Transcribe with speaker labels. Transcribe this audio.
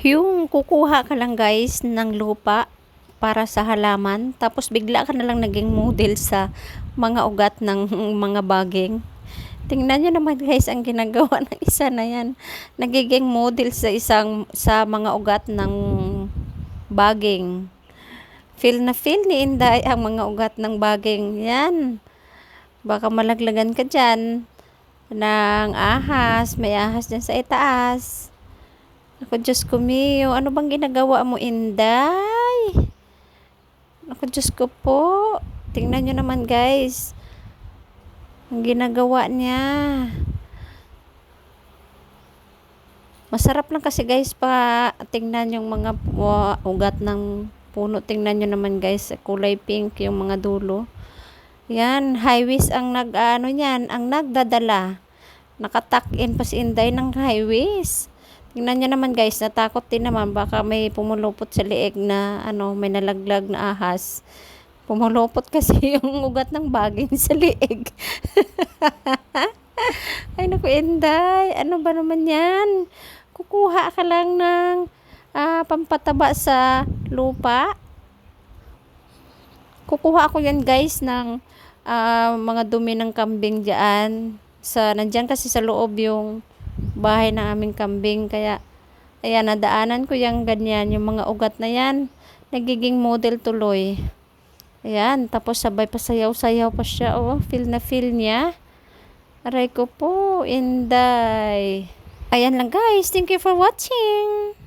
Speaker 1: Yung kukuha ka lang guys ng lupa para sa halaman, tapos bigla ka na lang naging model sa mga ugat ng mga baging. Tingnan nyo naman guys ang ginagawa ng isa na yan. Nagiging model sa mga ugat ng baging. Feel na feel ni Inday ang mga ugat ng baging. Yan. Baka malaglagan ka dyan ng ahas. May ahas dyan sa itaas. Ako, Diyos ko, Mio. Ano bang ginagawa mo, Inday? Ako, Diyos ko po. Tingnan nyo naman, guys. Ang ginagawa niya. Masarap lang kasi, guys, pa tingnan yung mga ugat ng puno. Tingnan nyo naman, guys. Kulay pink yung mga dulo. Yan. Highways ang niyan, ang nagdadala. Nakatak-in pa si Inday ng highways. Tingnan nyo naman guys, natakot din naman. Baka may pumulupot sa liig na may nalaglag na ahas. Pumulupot kasi yung ugat ng baging sa liig. Ay naku Inday, ano ba naman yan? Kukuha ka lang ng pampataba sa lupa. Kukuha ako yan guys ng mga dumi ng kambing dyan. Nandyan kasi sa loob yung bahay ng aming kambing, kaya ayan, nadaanan ko yung ganyan, yung mga ugat na yan, nagiging model tuloy. Ayan, tapos sabay pa sayaw-sayaw pa siya, feel na feel niya. Aray ko po, Inday. Ayan lang guys, thank you for watching.